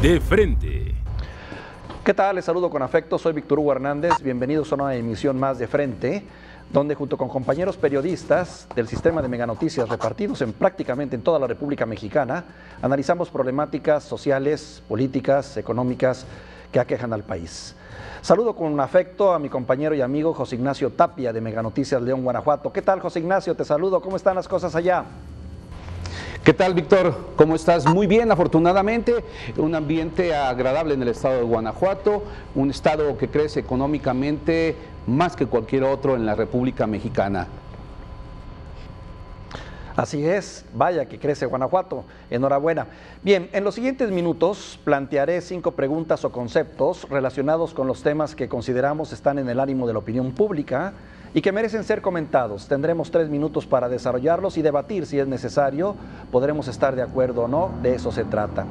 De frente. ¿Qué tal? Les saludo con afecto, soy Víctor Hugo Hernández, bienvenidos a una emisión más de Frente, donde junto con compañeros periodistas del sistema de meganoticias repartidos prácticamente en toda la República Mexicana, analizamos problemáticas sociales, políticas, económicas que aquejan al país. Saludo con afecto a mi compañero y amigo José Ignacio Tapia de Meganoticias León, Guanajuato. ¿Qué tal, José Ignacio? Te saludo, ¿cómo están las cosas allá? ¿Qué tal, Víctor? ¿Cómo estás? Muy bien, afortunadamente, un ambiente agradable en el estado de Guanajuato, un estado que crece económicamente más que cualquier otro en la República Mexicana. Así es, vaya que crece Guanajuato, enhorabuena. Bien, en los siguientes minutos plantearé 5 preguntas o conceptos relacionados con los temas que consideramos están en el ánimo de la opinión pública y que merecen ser comentados. Tendremos 3 minutos para desarrollarlos y debatir si es necesario, podremos estar de acuerdo o no, de eso se trata.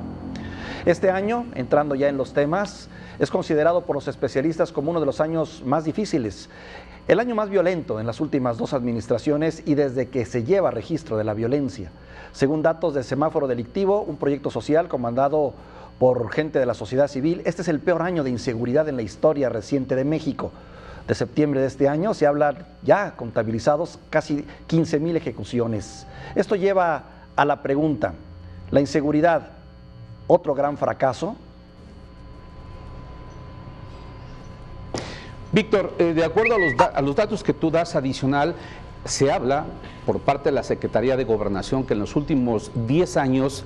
Este año, entrando ya en los temas, es considerado por los especialistas como uno de los años más difíciles, el año más violento en las últimas 2 administraciones y desde que se lleva registro de la violencia. Según datos del Semáforo Delictivo, un proyecto social comandado por gente de la sociedad civil, este es el peor año de inseguridad en la historia reciente de México. De septiembre de este año se habla ya contabilizados casi 15,000 ejecuciones. Esto lleva a la pregunta, ¿la inseguridad, otro gran fracaso? Víctor, de acuerdo a los datos que tú das adicional, se habla por parte de la Secretaría de Gobernación que en los últimos 10 años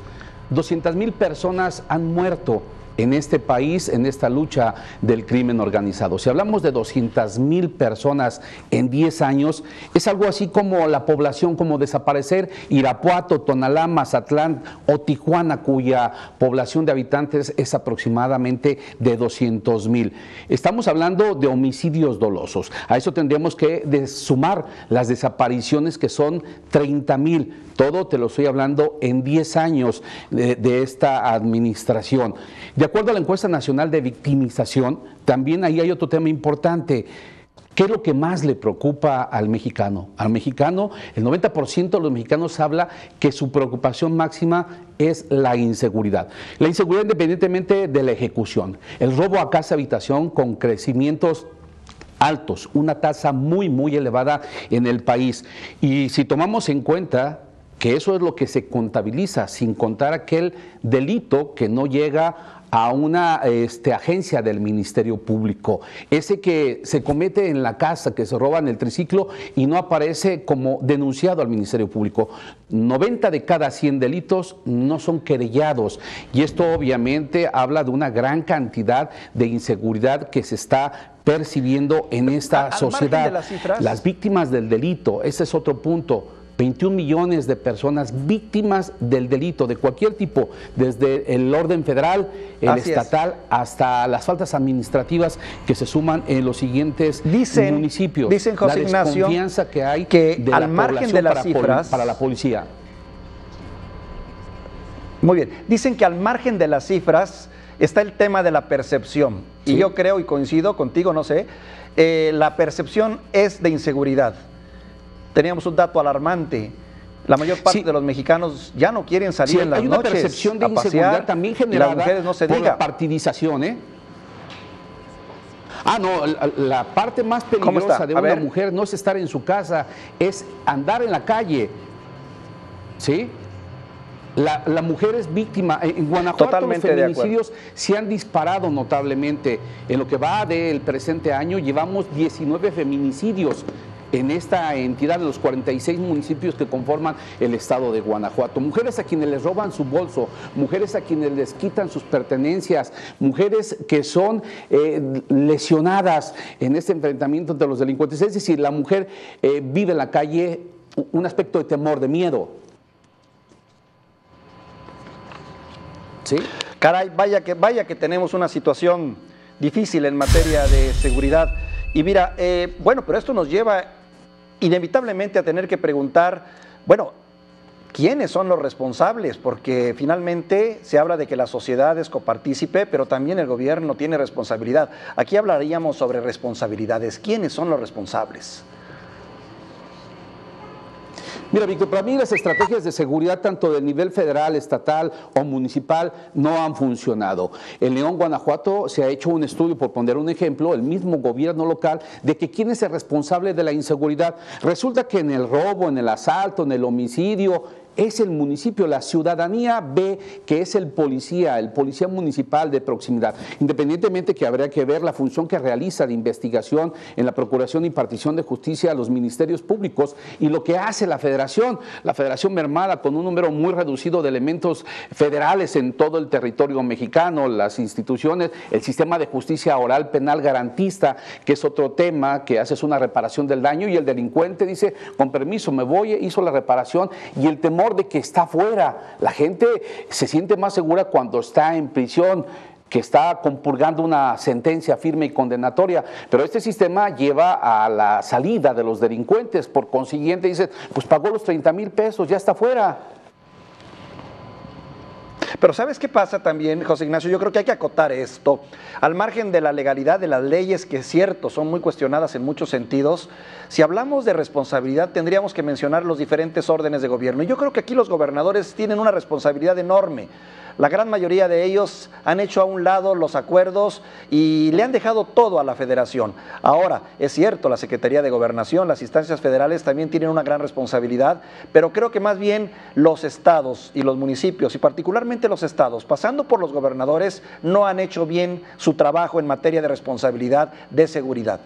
200,000 personas han muerto en este país, en esta lucha del crimen organizado. Si hablamos de 200,000 personas en 10 años, es algo así como la población, como desaparecer Irapuato, Tonalá, Mazatlán o Tijuana, cuya población de habitantes es aproximadamente de 200,000. Estamos hablando de homicidios dolosos. A eso tendríamos que sumar las desapariciones, que son 30,000. Todo te lo estoy hablando en 10 años de esta administración. De acuerdo a la encuesta nacional de victimización, también ahí hay otro tema importante. ¿Qué es lo que más le preocupa al mexicano? Al mexicano, el 90% de los mexicanos habla que su preocupación máxima es la inseguridad. La inseguridad independientemente de la ejecución. El robo a casa habitación con crecimientos altos, una tasa muy elevada en el país. Y si tomamos en cuenta que eso es lo que se contabiliza, sin contar aquel delito que no llega a una agencia del Ministerio Público, ese que se comete en la casa, que se roban el triciclo y no aparece como denunciado al Ministerio Público. 90 de cada 100 delitos no son querellados, y esto obviamente habla de una gran cantidad de inseguridad que se está percibiendo en esta sociedad. Las víctimas del delito, ese es otro punto. 21 millones de personas víctimas del delito de cualquier tipo, desde el orden federal, el estatal, hasta las faltas administrativas que se suman en los siguientes municipios. Dicen, José Ignacio, la desconfianza que hay de al margen de las cifras para la policía. Muy bien, dicen que al margen de las cifras está el tema de la percepción. ¿Sí? Y yo creo y coincido contigo, no sé, la percepción es de inseguridad. Teníamos un dato alarmante. La mayor parte de los mexicanos ya no quieren salir en las noches. Hay una percepción de inseguridad también generada por la partidización, ¿eh? Ah, no, la parte más peligrosa de una mujer no es estar en su casa, es andar en la calle. ¿Sí? La mujer es víctima. En Guanajuato totalmente los feminicidios se han disparado notablemente. En lo que va del presente año llevamos 19 feminicidios en esta entidad de los 46 municipios que conforman el estado de Guanajuato. Mujeres a quienes les roban su bolso, mujeres a quienes les quitan sus pertenencias, mujeres que son lesionadas en este enfrentamiento entre los delincuentes. Es decir, la mujer vive en la calle un aspecto de temor, de miedo. ¿Sí? Caray, vaya que tenemos una situación difícil en materia de seguridad. Y mira, bueno, pero esto nos lleva inevitablemente a tener que preguntar, bueno, ¿quiénes son los responsables? Porque finalmente se habla de que la sociedad es copartícipe, pero también el gobierno tiene responsabilidad. Aquí hablaríamos sobre responsabilidades. ¿Quiénes son los responsables? Mira, Víctor, para mí las estrategias de seguridad tanto del nivel federal, estatal o municipal no han funcionado. En León, Guanajuato, se ha hecho un estudio, por poner un ejemplo, el mismo gobierno local, de que quién es el responsable de la inseguridad. Resulta que en el robo, en el asalto, en el homicidio, es el municipio, la ciudadanía ve que es el policía municipal de proximidad, independientemente que habría que ver la función que realiza de investigación en la procuración y impartición de justicia a los ministerios públicos y lo que hace la federación mermada con un número muy reducido de elementos federales en todo el territorio mexicano, las instituciones, el sistema de justicia oral penal garantista, que es otro tema, que haces una reparación del daño y el delincuente dice, con permiso, me voy, hizo la reparación y el temor de que está fuera. La gente se siente más segura cuando está en prisión, que está compurgando una sentencia firme y condenatoria, pero este sistema lleva a la salida de los delincuentes, por consiguiente dice, pues pagó los 30,000 pesos, ya está fuera. Pero ¿sabes qué pasa también, José Ignacio? Yo creo que hay que acotar esto. Al margen de la legalidad de las leyes, que es cierto, son muy cuestionadas en muchos sentidos, si hablamos de responsabilidad tendríamos que mencionar los diferentes órdenes de gobierno. Y yo creo que aquí los gobernadores tienen una responsabilidad enorme. La gran mayoría de ellos han hecho a un lado los acuerdos y le han dejado todo a la federación. Ahora, es cierto, la Secretaría de Gobernación, las instancias federales también tienen una gran responsabilidad, pero creo que más bien los estados y los municipios, y particularmente los estados, pasando por los gobernadores, no han hecho bien su trabajo en materia de responsabilidad de seguridad.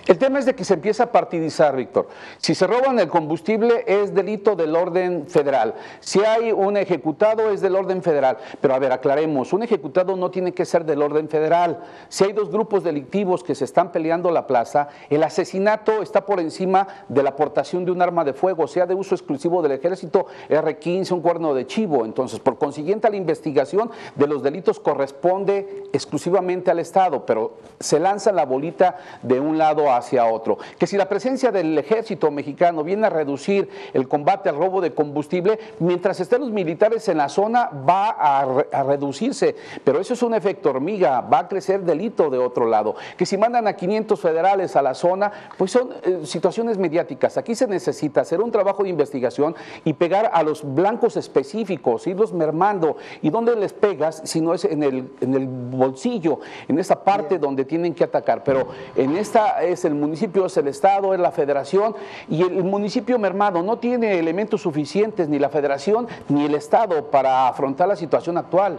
El tema es de que se empieza a partidizar, Víctor. Si se roban el combustible es delito del orden federal. Si hay un ejecutado es del orden federal. Pero a ver, aclaremos, un ejecutado no tiene que ser del orden federal. Si hay dos grupos delictivos que se están peleando la plaza, el asesinato está por encima de la aportación de un arma de fuego, sea de uso exclusivo del ejército, R-15, un cuerno de chivo. Entonces, por consiguiente, la investigación de los delitos corresponde exclusivamente al Estado, pero se lanza la bolita de un lado hacia otro. Que si la presencia del ejército mexicano viene a reducir el combate al robo de combustible, mientras estén los militares en la zona va a reducirse, pero eso es un efecto hormiga, va a crecer delito de otro lado. Que si mandan a 500 federales a la zona, pues son situaciones mediáticas. Aquí se necesita hacer un trabajo de investigación y pegar a los blancos específicos, irlos mermando. ¿Y dónde les pegas si no es en el bolsillo, en esa parte donde tienen que atacar? Pero en esta es el municipio, es el estado, es la federación, y el municipio mermado no tiene elementos suficientes, ni la federación ni el estado, para afrontar la situación actual.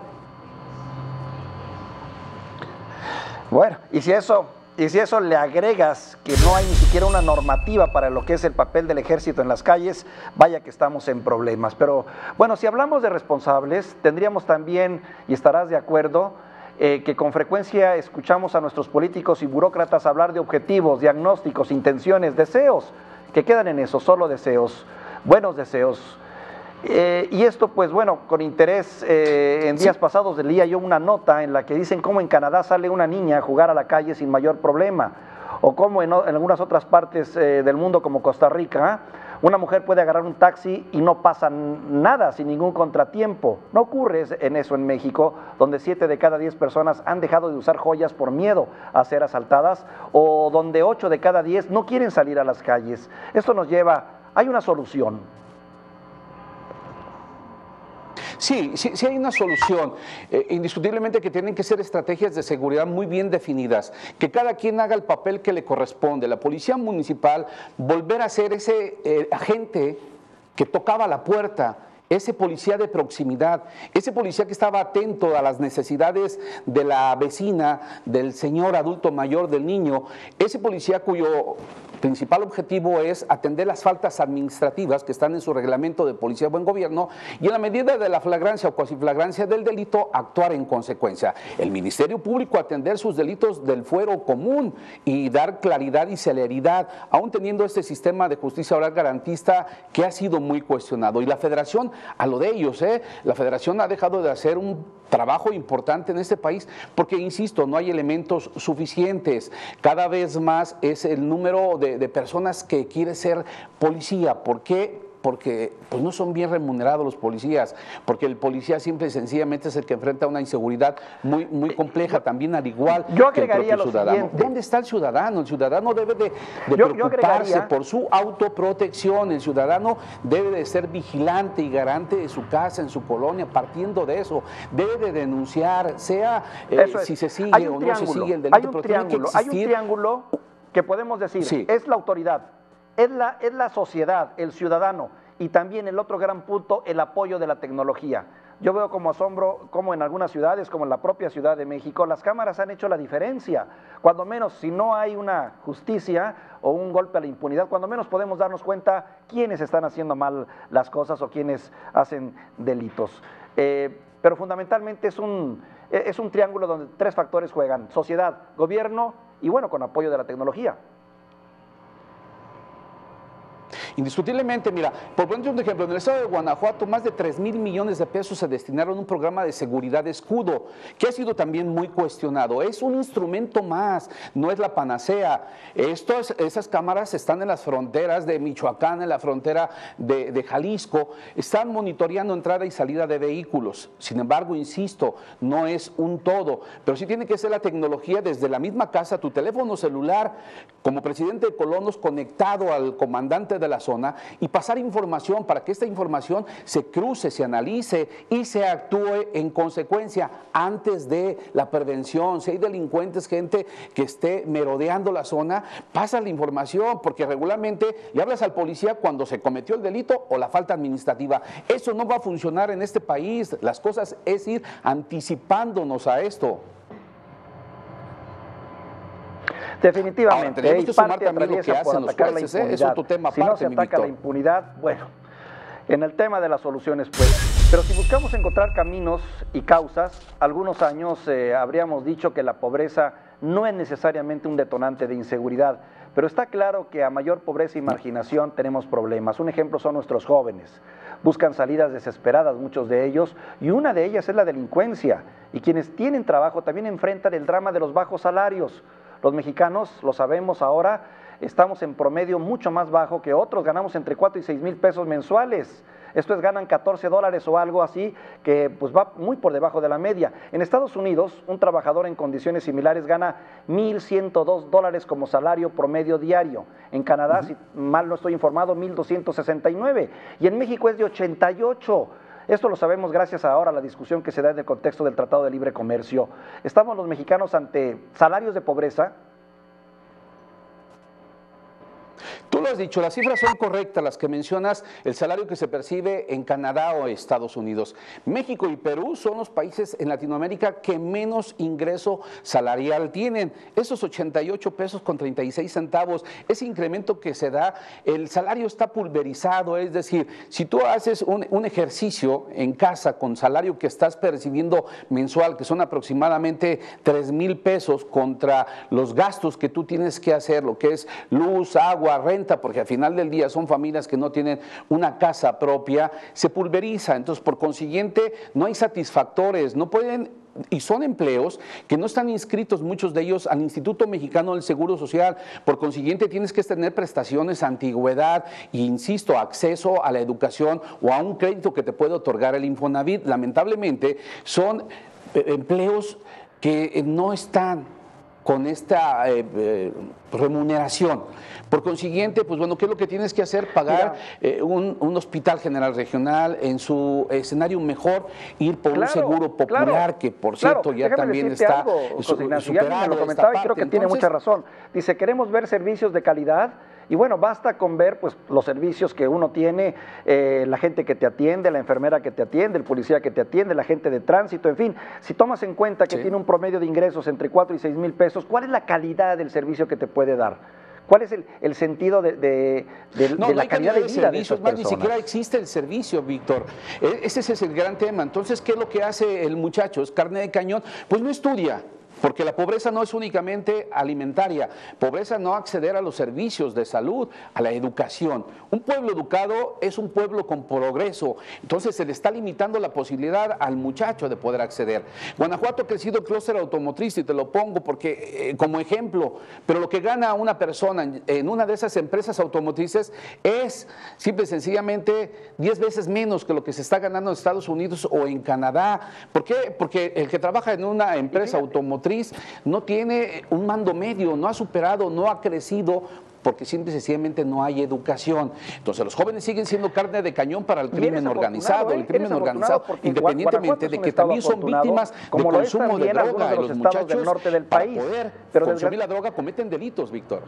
Bueno, y si eso le agregas que no hay ni siquiera una normativa para lo que es el papel del ejército en las calles, vaya que estamos en problemas. Pero bueno, si hablamos de responsables, tendríamos también, y estarás de acuerdo, que con frecuencia escuchamos a nuestros políticos y burócratas hablar de objetivos, diagnósticos, intenciones, deseos, que quedan en eso, solo deseos, buenos deseos. Y esto, pues bueno, con interés, en días pasados leía yo una nota en la que dicen cómo en Canadá sale una niña a jugar a la calle sin mayor problema, o cómo en algunas otras partes del mundo como Costa Rica, una mujer puede agarrar un taxi y no pasa nada, sin ningún contratiempo. No ocurre en eso en México, donde 7 de cada 10 personas han dejado de usar joyas por miedo a ser asaltadas, o donde 8 de cada 10 no quieren salir a las calles. Esto nos lleva, hay una solución. Sí hay una solución, indiscutiblemente que tienen que ser estrategias de seguridad muy bien definidas, que cada quien haga el papel que le corresponde. La policía municipal, volver a ser ese agente que tocaba la puerta, ese policía de proximidad, ese policía que estaba atento a las necesidades de la vecina, del señor adulto mayor, del niño, ese policía cuyo principal objetivo es atender las faltas administrativas que están en su reglamento de policía de buen gobierno y en la medida de la flagrancia o cuasi flagrancia del delito, actuar en consecuencia. El Ministerio Público atender sus delitos del fuero común y dar claridad y celeridad, aún teniendo este sistema de justicia oral garantista que ha sido muy cuestionado. Y la Federación, a lo de ellos, la Federación ha dejado de hacer un trabajo importante en este país porque, insisto, no hay elementos suficientes. Cada vez más es el número de personas que quiere ser policía. ¿Por qué? porque pues, no son bien remunerados los policías, porque el policía simple y sencillamente es el que enfrenta una inseguridad muy compleja, también al igual que el propio ciudadano. ¿Dónde está el ciudadano? El ciudadano debe de preocuparse por su autoprotección, el ciudadano debe de ser vigilante y garante de su casa, en su colonia, partiendo de eso, debe de denunciar, sea si se sigue o no se sigue el delito, pero tiene que existir. Hay un triángulo que podemos decir, sí, es la autoridad, es la sociedad, el ciudadano, y también el otro gran punto, el apoyo de la tecnología. Yo veo como asombro como en algunas ciudades, como en la propia Ciudad de México, las cámaras han hecho la diferencia. Cuando menos, si no hay una justicia o un golpe a la impunidad, cuando menos podemos darnos cuenta quiénes están haciendo mal las cosas o quiénes hacen delitos. Pero fundamentalmente es un triángulo donde tres factores juegan: sociedad, gobierno y, bueno, con apoyo de la tecnología. Indiscutiblemente, mira, por poner un ejemplo, en el estado de Guanajuato más de 3,000 millones de pesos se destinaron a un programa de seguridad escudo, que ha sido también muy cuestionado. Es un instrumento más, no es la panacea. Esas cámaras están en las fronteras de Michoacán, en la frontera de Jalisco, están monitoreando entrada y salida de vehículos. Sin embargo, insisto, no es un todo, pero sí tiene que ser la tecnología desde la misma casa, tu teléfono celular, como presidente de Colonos, conectado al comandante de la zona y pasar información para que esta información se cruce, se analice y se actúe en consecuencia antes de la prevención. Si hay delincuentes, gente que esté merodeando la zona, pasa la información, porque regularmente le hablas al policía cuando se cometió el delito o la falta administrativa. Eso no va a funcionar en este país. Las cosas es ir anticipándonos a esto. Definitivamente. Ahora, tenemos que sumar también lo que hacen los jueces, es otro tema aparte, si no se ataca la impunidad, bueno, en el tema de las soluciones, pues. Pero si buscamos encontrar caminos y causas, algunos años habríamos dicho que la pobreza no es necesariamente un detonante de inseguridad, pero está claro que a mayor pobreza y marginación tenemos problemas. Un ejemplo son nuestros jóvenes. Buscan salidas desesperadas, muchos de ellos, y una de ellas es la delincuencia. Y quienes tienen trabajo también enfrentan el drama de los bajos salarios. Los mexicanos, lo sabemos ahora, estamos en promedio mucho más bajo que otros, ganamos entre 4 y 6 mil pesos mensuales. Esto es, ganan $14 o algo así, que pues va muy por debajo de la media. En Estados Unidos, un trabajador en condiciones similares gana $1,102 como salario promedio diario. En Canadá, si mal no estoy informado, 1,269. Y en México es de 88. Esto lo sabemos gracias ahora a la discusión que se da en el contexto del Tratado de Libre Comercio. ¿Estamos los mexicanos ante salarios de pobreza? Tú lo has dicho, las cifras son correctas, las que mencionas, el salario que se percibe en Canadá o Estados Unidos. México y Perú son los países en Latinoamérica que menos ingreso salarial tienen. Esos 88 pesos con 36 centavos, ese incremento que se da, el salario está pulverizado, es decir, si tú haces un ejercicio en casa con salario que estás percibiendo mensual, que son aproximadamente 3,000 pesos contra los gastos que tú tienes que hacer, lo que es luz, agua, renta, porque al final del día son familias que no tienen una casa propia, se pulveriza. Entonces, por consiguiente, no hay satisfactores, no pueden, y son empleos que no están inscritos muchos de ellos al Instituto Mexicano del Seguro Social. Por consiguiente, tienes que tener prestaciones, antigüedad e, insisto, acceso a la educación o a un crédito que te puede otorgar el Infonavit. Lamentablemente, son empleos que no están con esta remuneración. Por consiguiente, pues bueno, ¿qué es lo que tienes que hacer? Pagar un hospital general regional, en su escenario mejor, ir por un seguro popular, que por cierto ya también está superado. Lo comentaba y creo que tiene mucha razón. Dice, queremos ver servicios de calidad. Y bueno, basta con ver pues los servicios que uno tiene, la gente que te atiende, la enfermera que te atiende, el policía que te atiende, la gente de tránsito, en fin. Si tomas en cuenta que tiene un promedio de ingresos entre 4 y 6 mil pesos, ¿cuál es la calidad del servicio que te puede dar? ¿Cuál es el sentido de la calidad de vida de esas personas? Ni siquiera existe el servicio, Víctor. Ese es el gran tema. Entonces, ¿qué es lo que hace el muchacho? ¿Es carne de cañón? Pues no estudia. Porque la pobreza no es únicamente alimentaria, pobreza no acceder a los servicios de salud, a la educación. Un pueblo educado es un pueblo con progreso, entonces se le está limitando la posibilidad al muchacho de poder acceder. Guanajuato ha crecido el clúster automotriz, y te lo pongo porque como ejemplo, pero lo que gana una persona en una de esas empresas automotrices es simple y sencillamente 10 veces menos que lo que se está ganando en Estados Unidos o en Canadá. ¿Por qué? Porque el que trabaja en una empresa automotriz no tiene un mando medio, no ha superado, no ha crecido, porque simple y sencillamente no hay educación. Entonces los jóvenes siguen siendo carne de cañón para el crimen organizado, independientemente de que también son víctimas de consumo de droga, y los muchachos del norte del país, para poder consumir la droga cometen delitos, Víctor.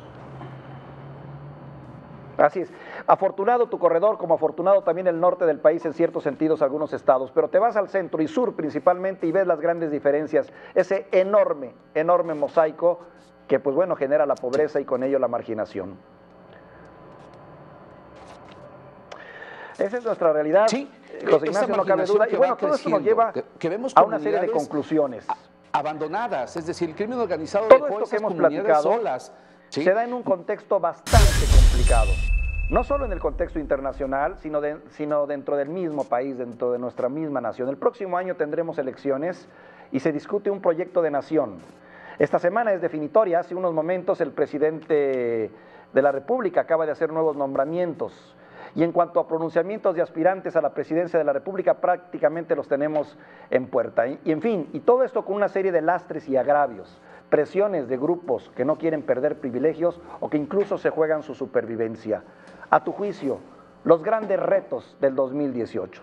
Así es. Afortunado tu corredor, como afortunado también el norte del país en ciertos sentidos, algunos estados, pero te vas al centro y sur principalmente y ves las grandes diferencias, ese enorme, enorme mosaico que pues bueno genera la pobreza y con ello la marginación. Esa es nuestra realidad, sí, José Ignacio, no cabe duda. Y bueno, todo esto nos lleva a una serie de conclusiones. Abandonadas, es decir, el crimen organizado todo esto que hemos platicado solas. ¿Sí? Se da en un contexto bastante complicado, no solo en el contexto internacional, sino dentro del mismo país, dentro de nuestra misma nación. El próximo año tendremos elecciones y se discute un proyecto de nación. Esta semana es definitoria, hace unos momentos el presidente de la República acaba de hacer nuevos nombramientos. Y en cuanto a pronunciamientos de aspirantes a la presidencia de la República, prácticamente los tenemos en puerta. Y en fin, y todo esto con una serie de lastres y agravios, presiones de grupos que no quieren perder privilegios o que incluso se juegan su supervivencia. A tu juicio, los grandes retos del 2018.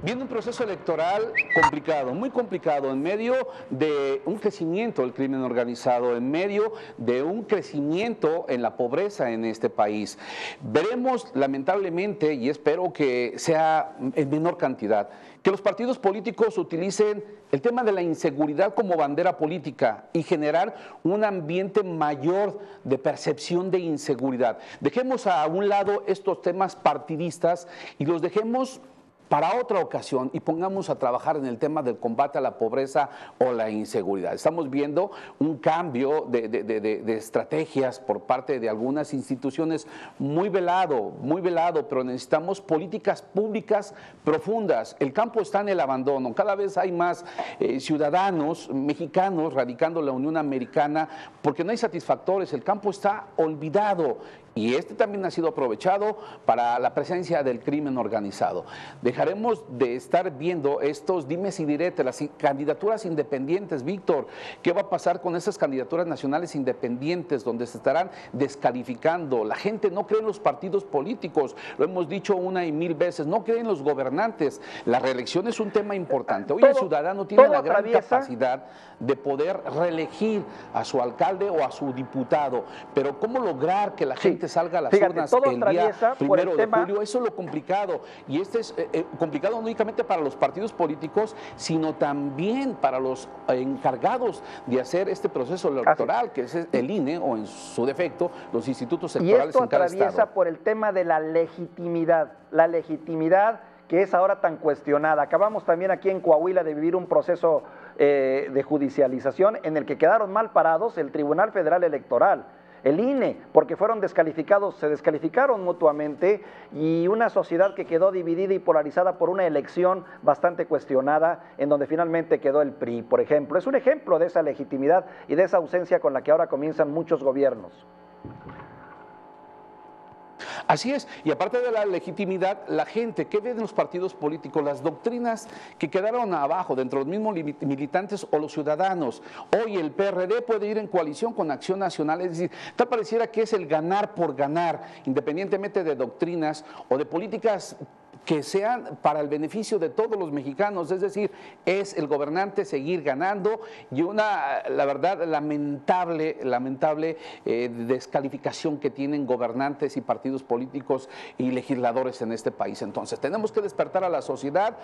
Viene un proceso electoral complicado, muy complicado, en medio de un crecimiento del crimen organizado, en medio de un crecimiento en la pobreza en este país. Veremos, lamentablemente, y espero que sea en menor cantidad, que los partidos políticos utilicen el tema de la inseguridad como bandera política y generar un ambiente mayor de percepción de inseguridad. Dejemos a un lado estos temas partidistas y los dejemos para otra ocasión y pongamos a trabajar en el tema del combate a la pobreza o la inseguridad. Estamos viendo un cambio de estrategias por parte de algunas instituciones muy velado, pero necesitamos políticas públicas profundas. El campo está en el abandono, cada vez hay más ciudadanos mexicanos radicando en la Unión Americana porque no hay satisfactores, el campo está olvidado. Y este también ha sido aprovechado para la presencia del crimen organizado. Dejaremos de estar viendo estos dimes y diretes, las candidaturas independientes, Víctor. ¿Qué va a pasar con esas candidaturas nacionales independientes donde se estarán descalificando? La gente no cree en los partidos políticos, lo hemos dicho una y mil veces, no cree en los gobernantes. La reelección es un tema importante. Hoy el ciudadano tiene la gran capacidad de poder reelegir a su alcalde o a su diputado, pero ¿cómo lograr que la gente salga a las urnas el día 1 de julio? Eso es lo complicado, y este es complicado no únicamente para los partidos políticos, sino también para los encargados de hacer este proceso electoral, que es el INE o en su defecto los institutos electorales en cada estado. Y esto atraviesa por el tema de la legitimidad que es ahora tan cuestionada. Acabamos también aquí en Coahuila de vivir un proceso de judicialización en el que quedaron mal parados el Tribunal Federal Electoral, el INE, porque fueron descalificados, se descalificaron mutuamente, y una sociedad que quedó dividida y polarizada por una elección bastante cuestionada, en donde finalmente quedó el PRI, por ejemplo. Es un ejemplo de esa legitimidad y de esa ausencia con la que ahora comienzan muchos gobiernos. Así es, y aparte de la legitimidad, la gente, ¿qué ve en los partidos políticos? Las doctrinas que quedaron abajo, dentro de los mismos militantes o los ciudadanos. Hoy el PRD puede ir en coalición con Acción Nacional, es decir, tal pareciera que es el ganar por ganar, independientemente de doctrinas o de políticas que sean para el beneficio de todos los mexicanos, es decir, es el gobernante seguir ganando, y la verdad, lamentable descalificación que tienen gobernantes y partidos políticos y legisladores en este país. Entonces, tenemos que despertar a la sociedad,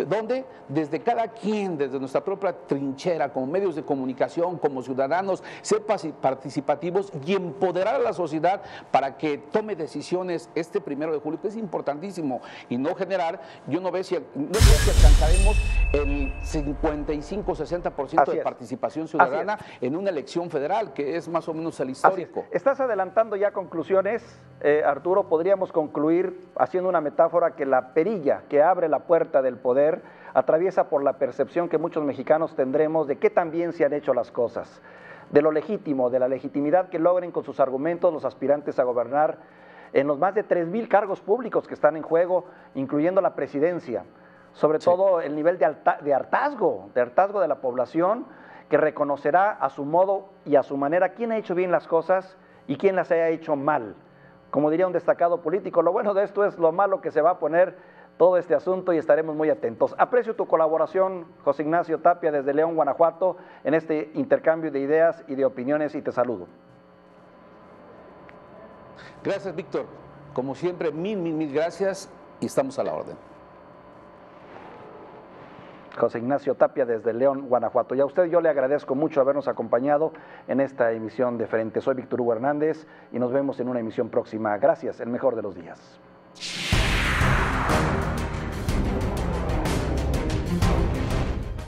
donde desde cada quien, desde nuestra propia trinchera, como medios de comunicación, como ciudadanos, ser participativos y empoderar a la sociedad para que tome decisiones este 1 de julio, que es importantísimo, y no lo general, yo no sé si alcanzaremos el 55-60% de participación ciudadana en una elección federal, que es más o menos el histórico. Estás adelantando ya conclusiones, Arturo. Podríamos concluir haciendo una metáfora que la perilla que abre la puerta del poder atraviesa por la percepción que muchos mexicanos tendremos de qué tan bien se han hecho las cosas, de lo legítimo, de la legitimidad que logren con sus argumentos los aspirantes a gobernar en los más de 3,000 cargos públicos que están en juego, incluyendo la presidencia. Sobre todo el nivel de hartazgo de la población, que reconocerá a su modo y a su manera quién ha hecho bien las cosas y quién las haya hecho mal. Como diría un destacado político, lo bueno de esto es lo malo que se va a poner todo este asunto y estaremos muy atentos. Aprecio tu colaboración, José Ignacio Tapia, desde León, Guanajuato, en este intercambio de ideas y de opiniones, y te saludo. Gracias, Víctor. Como siempre, mil gracias y estamos a la orden. José Ignacio Tapia desde León, Guanajuato. Y a usted yo le agradezco mucho habernos acompañado en esta emisión de Frente. Soy Víctor Hugo Hernández y nos vemos en una emisión próxima. Gracias, el mejor de los días.